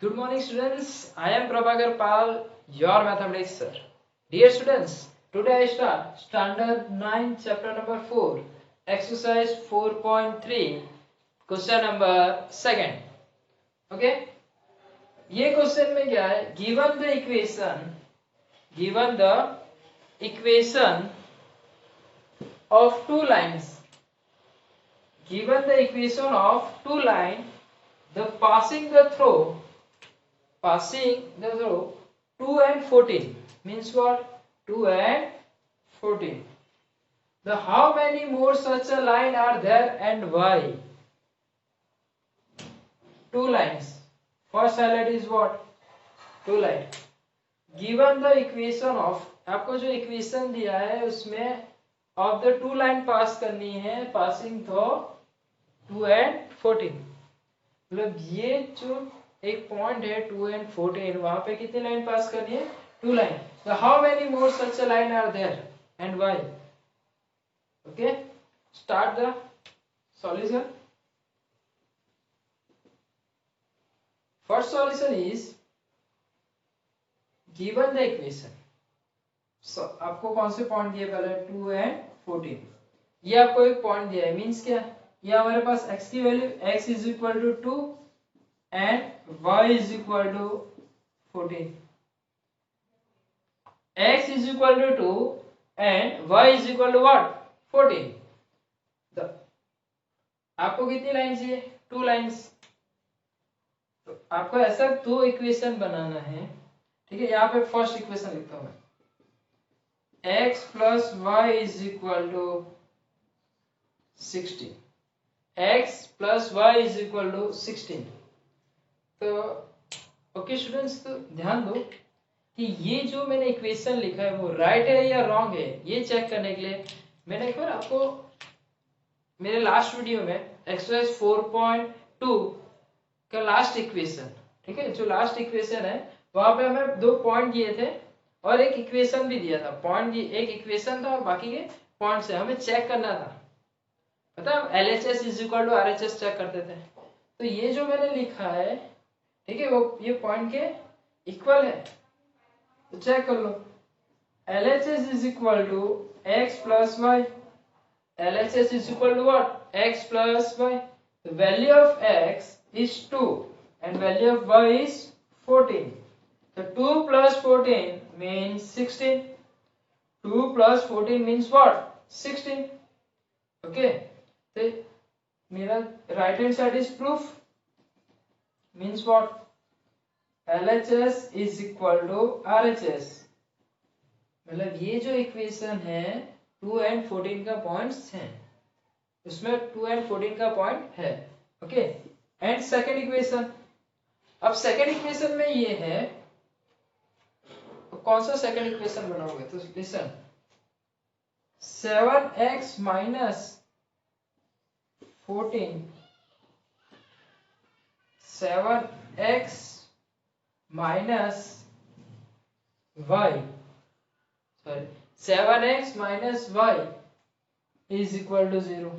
Good morning, students. I am Prabhakar Pal, your mathematics sir. Dear students, today I start standard 9, chapter number 4, exercise 4.3, question number 2. Okay? ये question में क्या है? Given the equation of two lines, the passing the through 2 and 14 means what? 2 and 14. The how many more such a line are there and why? Two lines. First highlight is what? Two line. Given the equation of, आपको जो equation दिया है उसमें of the two line पास करनी है, passing through 2 and 14. मतलब ये जो एक पॉइंट है 2 and 14, वहां पे कितनी लाइन पास करनी है? 2 line. So how many more such a line are there and why? Okay, start the solution. First solution is given the equation. So आपको कौन से पॉइंट दिए? पहले 2 and 14. ये आपको एक पॉइंट दिया है, मींस क्या? ये हमारे पास x की value x is equal to 2 and y is equal to 14. X is equal to 2 and y is equal to what? 14. तो आपको कितनी लाइन चाहिए? 2 लाइंस. तो आपको ऐसा दो इक्वेशन बनाना है. ठीक है, यहाँ पे फर्स्ट इक्वेशन लिखता हूं मैं. x plus y is equal to 16. x plus y is equal to 16. तो ओके स्टूडेंट्स, तो ध्यान दो कि ये जो मैंने इक्वेशन लिखा है वो राइट है या रॉन्ग है, ये चेक करने के लिए मैंने एक बार आपको मेरे लास्ट वीडियो में एक्सरसाइज 4.2 का लास्ट इक्वेशन, ठीक है, जो लास्ट इक्वेशन है वहां पे हमें दो पॉइंट दिए थे और एक इक्वेशन भी दिया था. पॉइंट एक इक्वेशन था और बाकी के पॉइंट से हमें चेक करना था. पता है LHS is equal to RHS check करते थे. तो ये जो मैंने लिखा है, ठीक है, वो ये पॉइंट के इक्वल है. तो चेक कर लो. LHS is equal to x plus y. LHS is equal to what? X plus y. The value of x is 2 and value of y is 14. So 2 plus 14 means 16. 2 plus 14 means what? 16. Okay. So मेरा right hand side is proof. Means what? LHS is equal to RHS. मतलब ये जो equation है 2 and 14 का points हैं, उसमें 2 and 14 का point है. Okay, and second equation. अब सेकंड इक्वेशन में ये है, तो कौन सा सेकंड इक्वेशन बनाओगे? तो listen, 7x minus 14, 7x minus y, sorry, 7x minus y is equal to 0.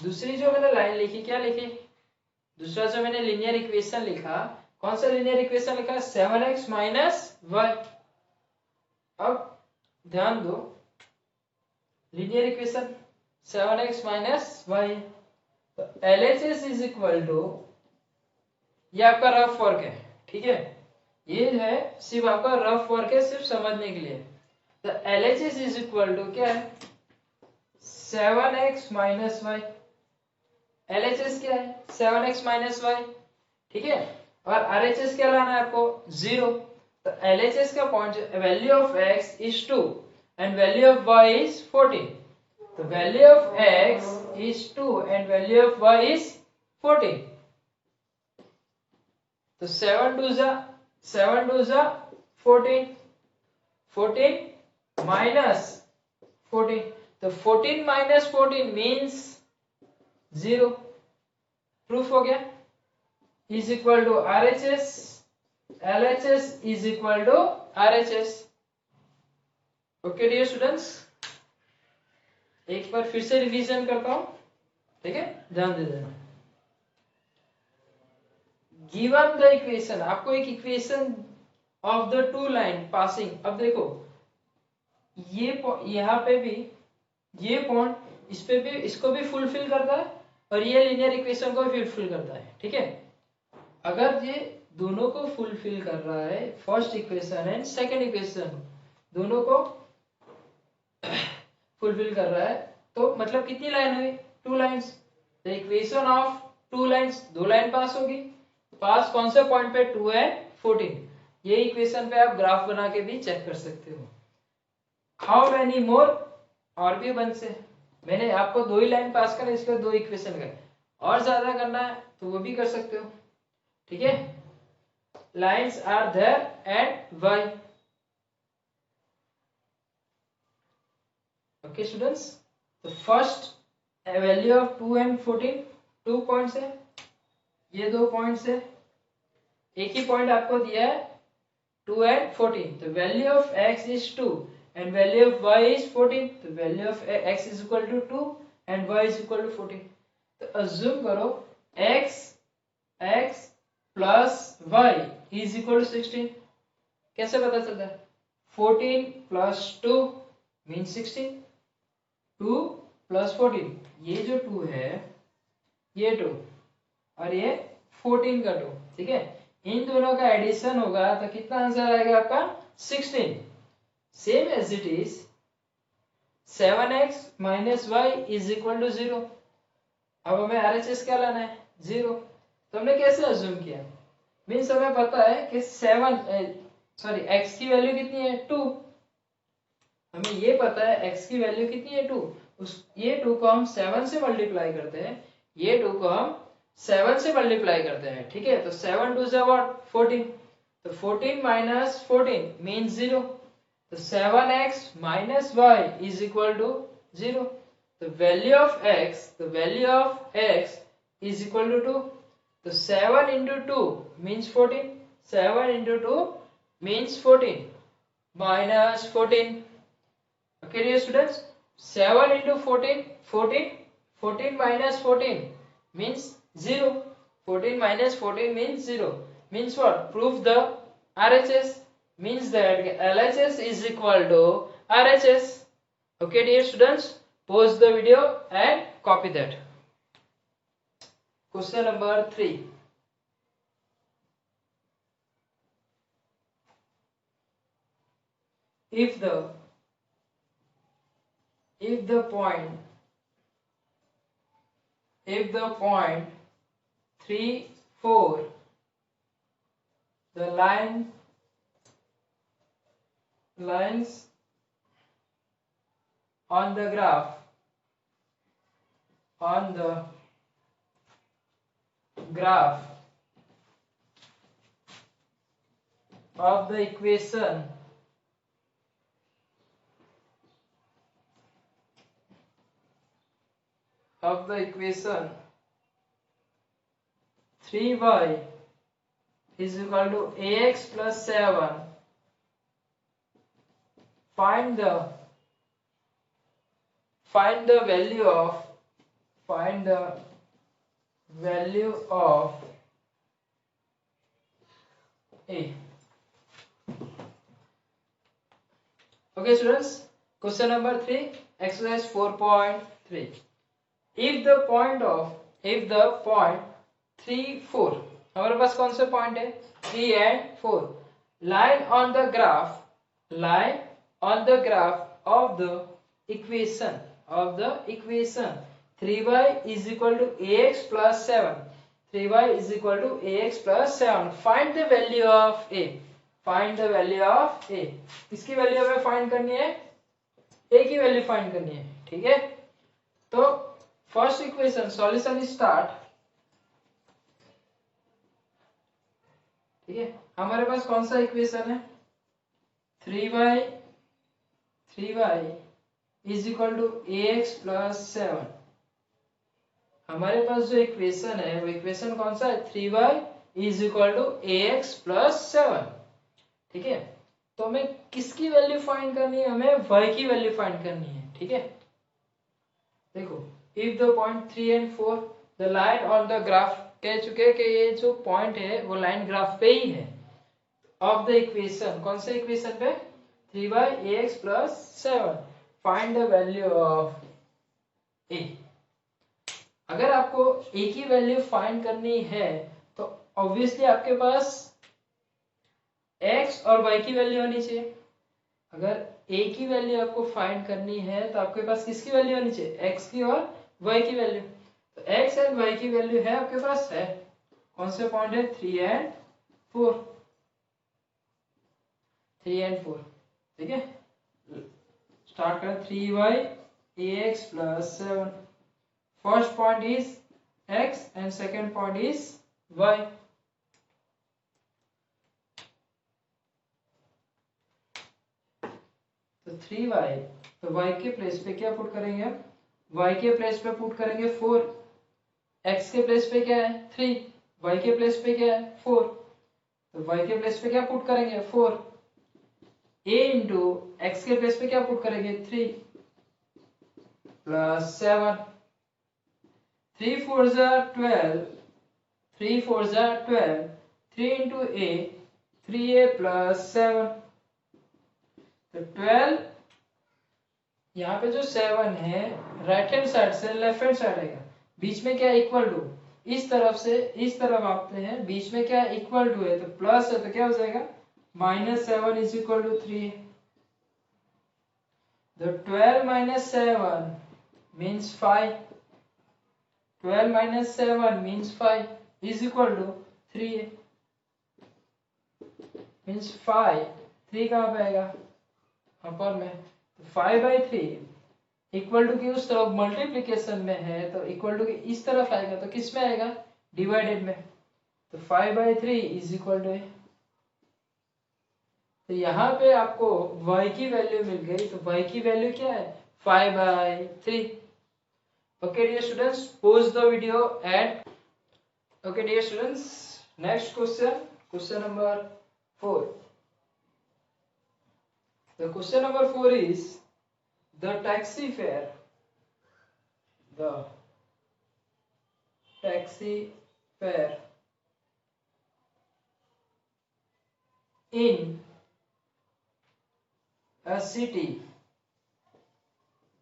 दूसरी जो मैंने लाइन लिखी, क्या लिखी? दूसरा जो मैंने लीनियर इक्वेशन लिखा, कौन सा लीनियर इक्वेशन लिखा? 7x minus y. अब ध्यान दो, linear equation 7x minus y. तो LHS is equal to, ये आपका रफ वर्क है, ठीक है, ये है सिर्फ आपका रफ वर्क है, सिर्फ समझने के लिए. तो LHS is equal to क्या है? 7x minus y. LHS क्या है? 7x minus y, ठीक है, और RHS क्या लाना है आपको? 0. तो LHS का point, value of x is 2 and value of y is 14. तो value of x is 2 and value of y is 14. तो 7 2 जा 14, 14 minus 14. तो 14 minus 14 means 0. प्रूफ हो गया. is equal to RHS. LHS is equal to RHS. Okay dear students, एक बार फिर से रिवीजन करता हूं, ठीक है, ध्यान दे देना. गिवन द इक्वेशन, आपको एक equation of the two line passing, अब देखो ये यहाँ पे भी ये पॉइंट इस पे भी, इसको भी फुलफिल करता है और ये लीनियर इक्वेशन को भी फुलफिल करता है, ठीक है। अगर ये दोनों को फुलफिल कर रहा है, first equation and second equation दोनों को फुलफिल कर रहा है, तो मतलब कितनी लाइन हुई, two lines. The equation of two lines, दो लाइन पास होगी, पास कौन से पॉइंट पे, 2 एंड 14। ये इक्वेशन पे आप ग्राफ बना के भी चेक कर सकते हो। हाउ मेनी मोर, और भी बन से, मैंने आपको दो ही लाइन पास करना इसलिए दो इक्वेशन का, और ज्यादा करना है तो वो भी कर सकते हो, ठीक है। Lines are there at y. Okay students, तो first value of 2 and 14, 2 points है, ये 2 पॉइंट्स है, एक ही पॉइंट आपको दिया है 2 एंड 14, तो value of x is 2 and value of y is 14, तो value of x is equal to 2 and y is equal to 14। तो अज्यूम करो x plus y is equal to 16। कैसे पता चलता है, 14 plus 2 means 16, 2 plus 14, ये जो 2 है ये 2 और ये 14 का 2, ठीक है, इन दोनों का एडिशन होगा तो कितना आंसर आएगा आपका, 16। Same as it is 7x minus y is equal to 0। अब हमें RHS क्या लाना है, 0। तो हमने कैसे अज्यूम किया, मीन्स हमें पता है कि x की वैल्यू कितनी है, 2। हमें ये पता है x की वैल्यू कितनी है, 2। ये 2 को हम 7 से मल्टीप्लाई करते हैं, ये 2 को हम 7 से मल्टीप्लाई करते हैं, ठीक है। तो 7 2 से व्हाट, 14, तो 14 minus 14 means 0, तो 7x minus y is equal to 0। the value of x is equal to 2, तो 7 into 2 means 14, 7 into 2 means 14 minus 14। okay dear students, 7 into 14, 14 minus 14 means 0, 14 minus 14 means 0, means what, prove the RHS, means that LHS is equal to RHS। okay dear students, pause the video and copy that। question number 3, if the point 3 4, the lines on the graph of the equation of the equation 3y is equal to ax plus 7, find the value of a। okay students, question number 3, exercise 4.3, if the point 3 4, हमारे पास कौन से point है, 3 and 4, line on the graph of the equation 3y is equal to ax plus 7, 3y is equal to ax plus 7, find the value of a, इसकी value हमें find करनी है, a की value find करनी है, ठीक है। तो फर्स्ट इक्वेशन सॉल्यूशन स्टार्ट, ठीक है। हमारे पास कौन सा इक्वेशन है, 3y is equal to ax plus 7। हमारे पास जो इक्वेशन है वो इक्वेशन कौन सा है, 3y is equal to ax plus 7, ठीक है। तो हमें किसकी वैल्यू फाइंड करनी है, हमें y की वैल्यू फाइंड करनी है, ठीक है। देखो, if the point 3 and 4, the line on the graph कह चुके हैं कि ये जो पॉइंट है वो लाइन ग्राफ पे ही है ऑफ द इक्वेशन। कौन से इक्वेशन पे? 3/ax plus 7 find the value of a। अगर आपको a की वैल्यू फाइंड करनी है तो ऑब्वियसली आपके पास x और y की वैल्यू होनी चाहिए। अगर a की वैल्यू आपको फाइंड करनी है तो आपके पास किसकी वैल्यू होनी चाहिए? x की और y की वैल्यू। तो x एंड y की वैल्यू है आपके पास है। कौन से पॉइंट है? 3 एंड 4। 3 एंड 4, ठीक है। स्टार्ट करें। 3/ax plus 7। First point is x and second point is y। तो 3y, तो y के प्लेस पे क्या पुट करेंगे? y के प्लेस पे पुट करेंगे 4। x के प्लेस पे क्या है? 3। y के प्लेस पे क्या है? 4। तो y के प्लेस पे क्या पुट करेंगे? 4। a इंटू x के प्लेस पे क्या पुट करेंगे? 3 plus 7। 3 4 12। 3 4 12। 3 into a, 3a plus 7। तो 12, यहाँ पे जो 7 है राइट हैंड साइड से लेफ्ट हैंड साइड आएगा। बीच में क्या? Equal to. इस तरफ से इस तरफ आते हैं, बीच में क्या? इक्वल टू है तो प्लस है तो क्या हो जाएगा? -7 इज इक्वल टू 3। तो 12 minus 7 means 5. 12 minus 7 means 5 is equal to 3 means 5। 3 कहाँ पे आएगा? अपर में। तो 5/3 इक्वल टू की उस तरफ मल्टीप्लीकेशन में है तो इक्वल टू की इस तरफ आएगा तो किस में आएगा? डिवाइडेड में। तो 5/3 इज इक्वल टू। तो यहाँ पे आपको y की वैल्यू मिल गई। तो y की वैल्यू क्या है? 5/3। Okay dear students, pause the video and okay dear students, next question number 4. The question number 4 is the taxi fare in a city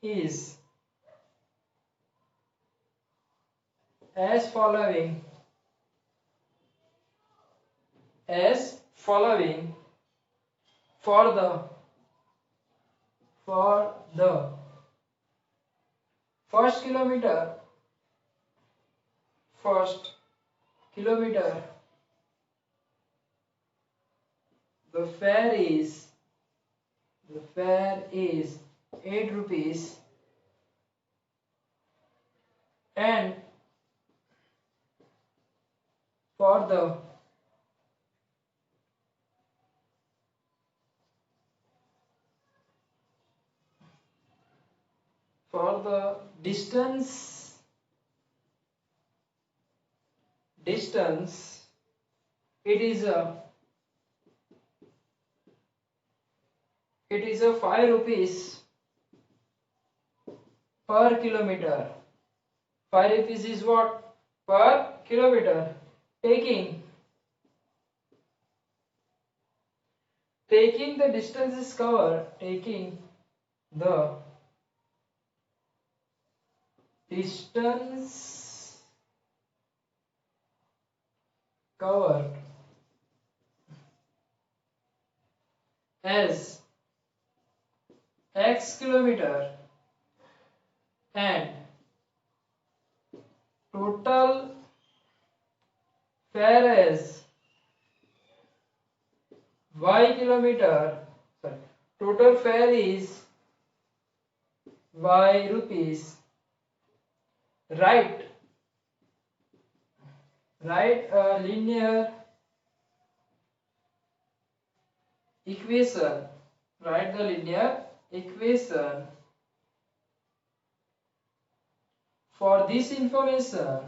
is as following for the first kilometer the fare is 8 rupees, and for the distance it is a 5 rupees per kilometer. 5 rupees is what? Per kilometer. Taking the distances covered, taking the distance covered as x kilometer and total fare as y kilometer. Sorry, total fare is y rupees. Write a linear equation. Write the linear equation for this information.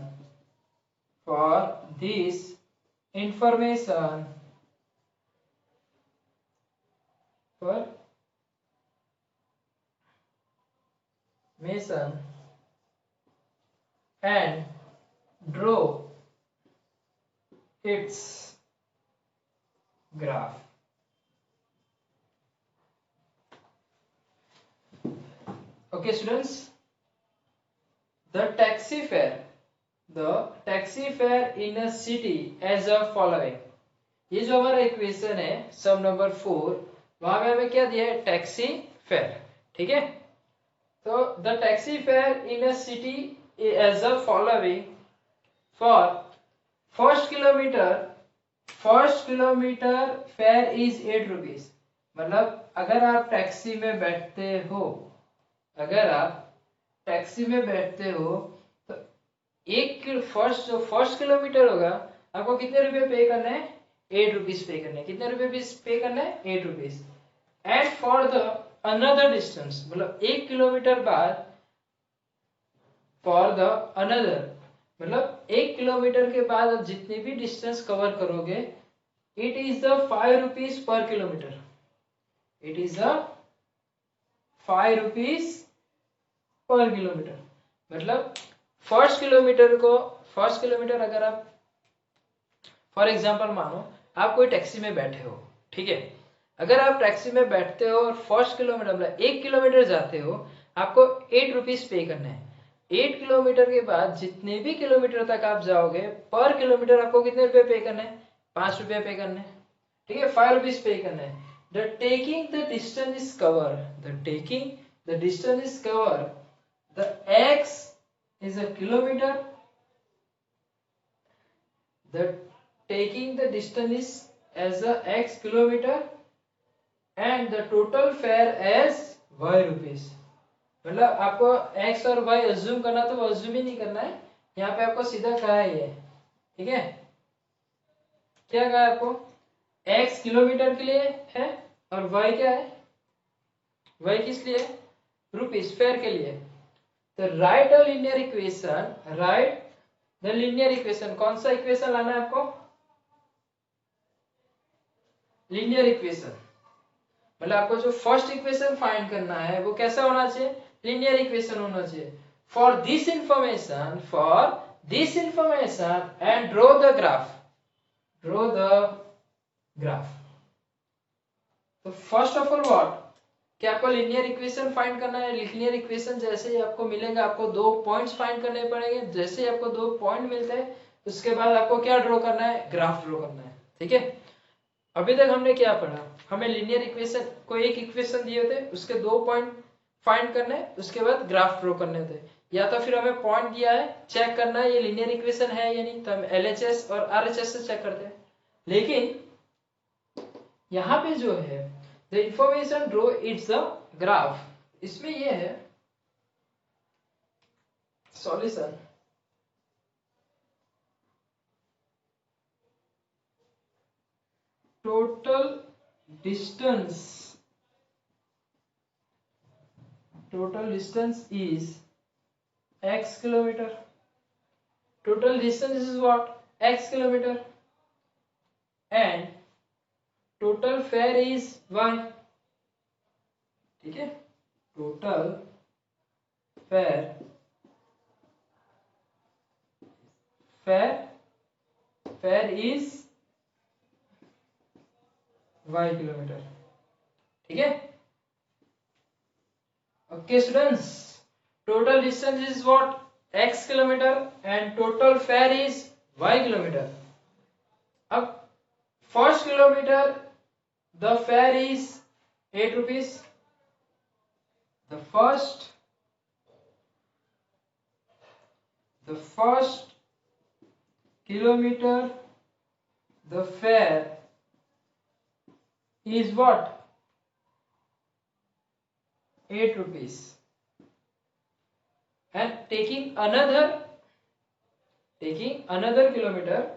And draw its graph. Okay students, the taxi fare in a city as a following. ये जो हमारा equation है सम number 4, वहां पे हमें क्या दिया है, टैक्सी फेयर, ठीक है। तो the taxi fare in a city as a following for first kilometre fare is 8 rupees. मतलब अगर आप टैक्सी में बैठते हो, तो फर्स्ट किलोमीटर होगा, आपको कितने रुपए पे करना है, 8 रुपीज पे करना है। कितने रुपए पे करना है, 8 rupees. And for the another distance, मतलब 1 किलोमीटर बाद, फॉर द अनदर मतलब 1 किलोमीटर के बाद आप जितने भी डिस्टेंस कवर करोगे, it is the 5 rupees per kilometre. It is the 5 rupees per kilometre. मतलब फर्स्ट किलोमीटर अगर आप फॉर एग्जांपल मानो आप कोई टैक्सी में बैठे हो, ठीक है। अगर आप टैक्सी में बैठते हो और फर्स्ट किलोमीटर मतलब 1 किलोमीटर जाते हो, आपको 8 रुपीज पे करना है। 8 किलोमीटर के बाद जितने भी किलोमीटर तक आप जाओगे, पर किलोमीटर आपको कितने रुपए पे करना है, 5 रुपए पे करना है, ठीक है। 5 रुपीज पे करना है। The taking the distance is cover, the x is a kilometer, the taking the distance is as a x kilometer and the total fare as y rupees। मतलब आपको x और y अज्यूम करना, तो वो assume ही नहीं करना है, यहाँ पे आपको सीधा कहा है ये, ठीक है। क्या कहा है आपको, x किलोमीटर के लिए है और y क्या है, y किस लिए, रुपीस, फेयर के लिए। तो राइट द लीनियर इक्वेशन, कौन सा इक्वेशन लाना है आपको, लीनियर इक्वेशन। मतलब आपको जो फर्स्ट इक्वेशन फाइंड करना है वो कैसा होना चाहिए, लीनियर इक्वेशन होना चाहिए। For this information and draw the graph. तो फर्स्ट ऑफ ऑल व्हाट, कि आपको लीनियर इक्वेशन फाइंड करना है। लीनियर इक्वेशन जैसे ही आपको मिलेगा, आपको 2 पॉइंट्स फाइंड करने पड़ेंगे। जैसे ही आपको 2 पॉइंट मिलते हैं, उसके बाद आपको क्या ड्रॉ करना है, ग्राफ ड्रॉ करना है, ठीक है। अभी तक हमने क्या पढ़ा, हमें लीनियर इक्वेशन कोई एक इक्वेशन दिए थे, उसके 2 पॉइंट फाइंड करने, उसके बाद ग्राफ ड्रॉ करने थे। या तो फिर हमें पॉइंट दिया है, चेक करना है ये लीनियर इक्वेशन है या नहीं, तो हम LHS और RHS से चेक करते हैं। लेकिन यहाँ पे जो है the information draw it's the graph, इसमें ये है solution. Total distance is x kilometer. Total distance is what, x kilometer, and total fare is y, ठीक है। Total fare is y kilometre, ठीक है। Okay students, total distance is what, x kilometer and total fare is y kilometer. अब first kilometer the fare is 8 rupees. The first kilometer the fare is what, 8 rupees. And taking another kilometer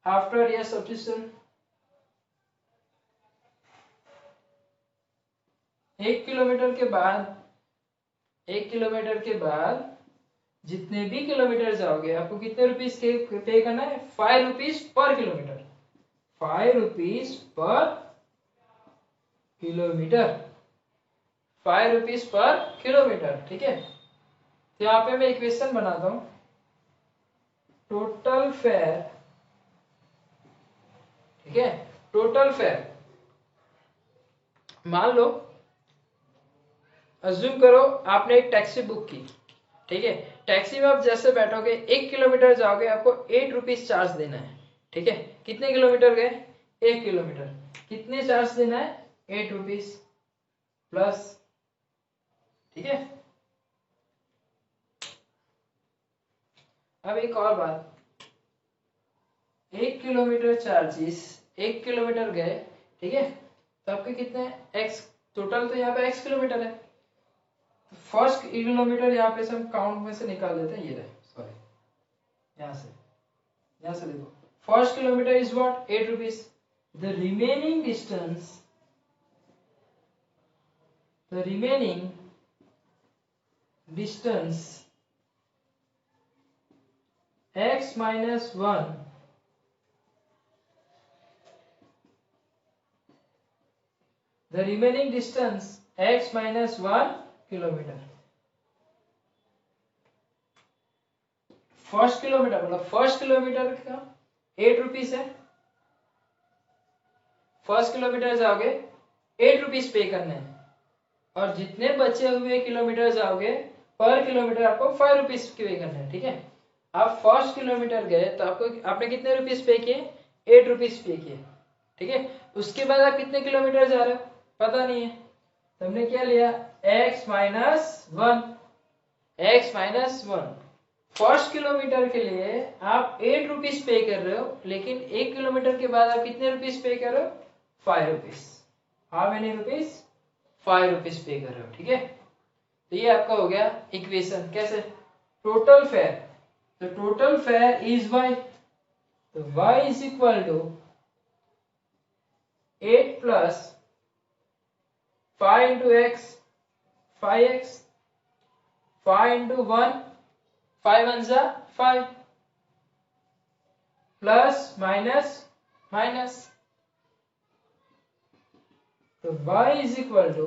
after your substitution, 1 kilometre के बाद जितने भी kilometre जाओगे, आपको कितने rupees पे करना है, 5 रुपीस पर किलोमीटर। 5 रुपीस पर किलोमीटर, 5 रुपीस पर किलोमीटर, ठीक है। तो यहाँ पे मैं इक्वेशन बनाता हूं। टोटल फेयर, ठीक है, टोटल फेयर, मान लो अज्यूम करो आपने एक टैक्सी बुक की, ठीक है, टैक्सी में आप जैसे बैठोगे 1 किलोमीटर जाओगे आपको 8 रुपीज चार्ज देना है, ठीक है, कितने किलोमीटर गए, 1 किलोमीटर, कितने चार्ज देना है, 8 रुपीज प्लस, ठीक है। अब एक और बात, 1 किलोमीटर चार्जेस, 1 किलोमीटर गए, ठीक है, तो आपके कितने एक्स, टोटल तो यहाँ पे एक्स किलोमीटर है, फर्स्ट किलोमीटर यहाँ पे से हम काउंट में से निकाल देते हैं, ये रहे, सॉरी, यहाँ से देखो, first kilometre is what, 8 rupees, the remaining distance, the remaining distance x minus 1, the remaining distance x minus 1 kilometre, first kilometre मतलब फर्स्ट किलोमीटर का 8 रुपीज है, फर्स्ट किलोमीटर जाओगे 8 रुपीज पे करने हैं, और जितने बचे हुए किलोमीटर जाओगे पर किलोमीटर आपको 5 रुपीज पे करना है, ठीक है। आप फर्स्ट किलोमीटर गए तो आपको, आपने कितने रुपीज पे किए, 8 रुपीज पे किए, ठीक है, उसके बाद आप कितने किलोमीटर जा रहे हो पता नहीं है, तो हमने क्या लिया, x minus 1, x minus 1, first kilometre के लिए आप 8 रुपीज पे कर रहे हो, लेकिन 1 किलोमीटर के बाद आप कितने रुपीज पे कर रहे हो, 5 rupees, how many rupees, 5 rupees पे कर रहे हो, ठीक है। तो ये आपका हो गया इक्वेशन, कैसे, टोटल फेयर, तो टोटल फेयर इज y, तो y is equal to 8 plus 5 into x, 5x, 5 into 1, 5 1 जा 5, प्लस माइनस माइनस, तो y इज इक्वल टू,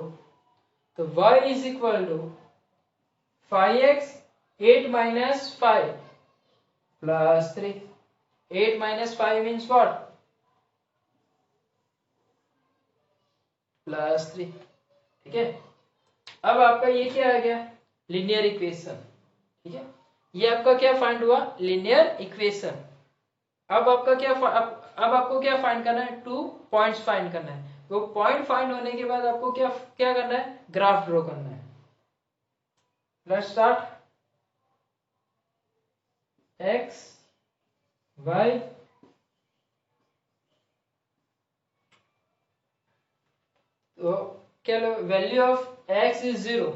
तो y is equal to 5x, 8 minus 5 plus 3, 8 minus 5 means what, plus 3, ठीक है। अब आपका ये क्या आ गया, लीनियर इक्वेशन, ठीक है, ये आपका क्या फाइंड हुआ, लीनियर इक्वेशन। अब आपका क्या, अब आपको क्या फाइंड करना है, 2 पॉइंट्स फाइंड करना है, वो पॉइंट फाइंड होने के बाद आपको क्या क्या करना है, ग्राफ ड्रॉ करना है। लेट्स स्टार्ट, x y, तो क्या लो, value of x is 0,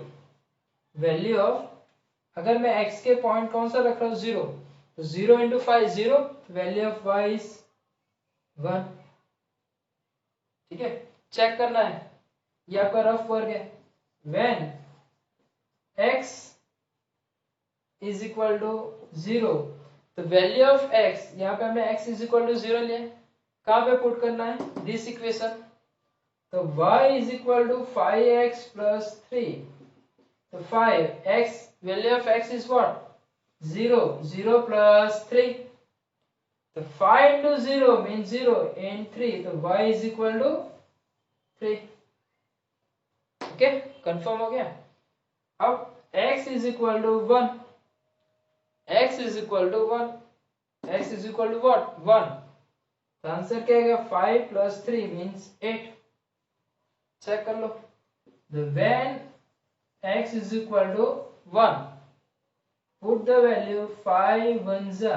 value of, अगर मैं x के पॉइंट कौन सा रख रहा हूँ, 0, तो 0 into 5 0, value of y is 1, ठीक है, चेक करना है, ये आपका रफ वर्क है, when x is equal to 0, तो वैल्यू ऑफ x, यहाँ पे हमने x इज इक्वल टू 0 लिया, कहाँ पे पुट करना है, दिस इक्वेशन, तो y is equal to 5x plus 3, तो 5x, value of x is what, 0, 0 plus 3, तो 5 into 0 means 0 and 3, तो y is equal to 3, okay, confirm हो गया। अब x is equal to 1, x is equal to 1, x is equal to what, 1, तो answer क्या आएगा, 5 plus 3 means 8, check कर लो, the when x is equal to 1, put the value 5 1 जा,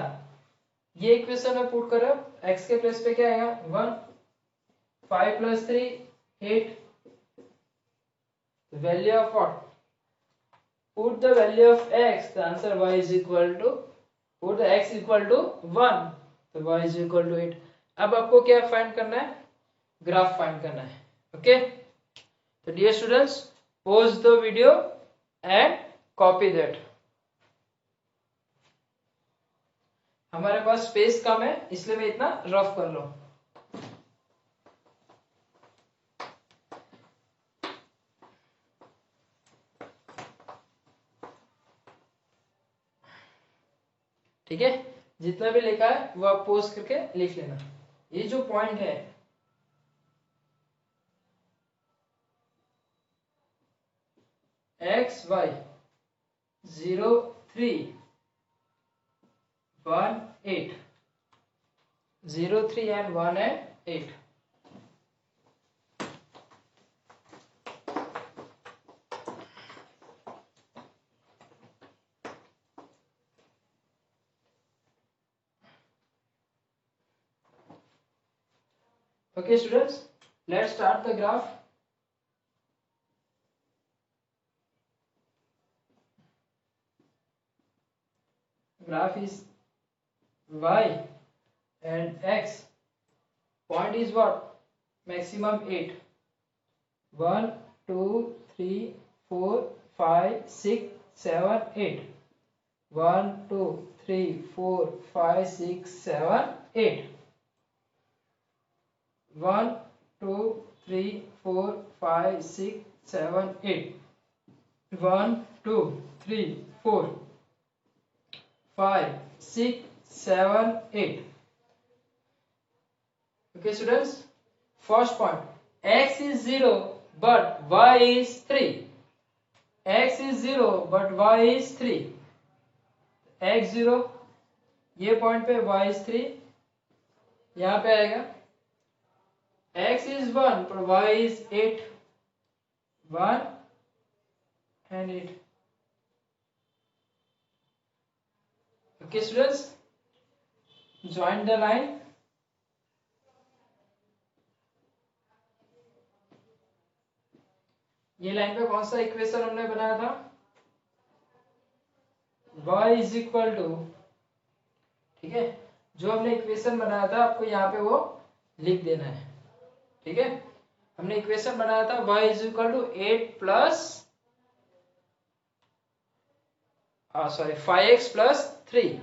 ये equation में पुट करो, x के प्लेस पे क्या आएगा, 1, 5 plus 3 8, value of what, put the value of x, the answer y is equal to, put the x equal to 1, तो y is equal to 8। अब आपको क्या फाइंड करना है, ग्राफ फाइंड करना है, ओके। तो dear students, pause the video and copy that, हमारे पास स्पेस कम है इसलिए मैं इतना रफ कर रहा हूं। ठीक है, जितना भी लिखा है वो आप पोस्ट करके लिख लेना। ये जो पॉइंट है x Y 0 3 1 8 0 3 and 1 and 8। Okay students, let's start the graph। Graph is y and x, point is what? Maximum 8, 1 2 3 4 5 6 7 8, 1 2 3 4 5 6 7 8, 1 2 3 4 5 6 7 8, 1 2 3 4 5 6 7 8। Okay students, first point, x is 0 but y is 3, x is 0 but y is 3, x 0 ये point पे, y is 3 यहाँ पे आएगा, x is 1 पर y is 8, 1 and 8। Okay students, join the line। ये line पे कौन सा इक्वेशन हमने बनाया था? y इज इक्वल टू, ठीक है, जो हमने इक्वेशन बनाया था आपको यहाँ पे वो लिख देना है। ठीक है, हमने इक्वेशन बनाया था y is equal to 8 plus 5x plus 3।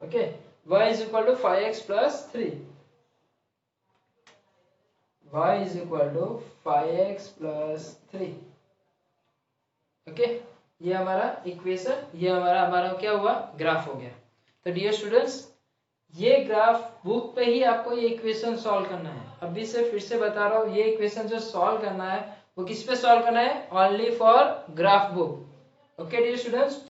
Okay, y is equal to 5x plus 3, y is equal to 5x plus 3। Okay, ये हमारा इक्वेशन, ये हमारा क्या हुआ, ग्राफ हो गया। तो डियर स्टूडेंट्स, ये ग्राफ बुक पे ही आपको ये इक्वेशन सॉल्व करना है। अभी से फिर से बता रहा हूँ, ये इक्वेशन जो सॉल्व करना है वो किस पे सॉल्व करना है? Only for graph book. Okay dear students.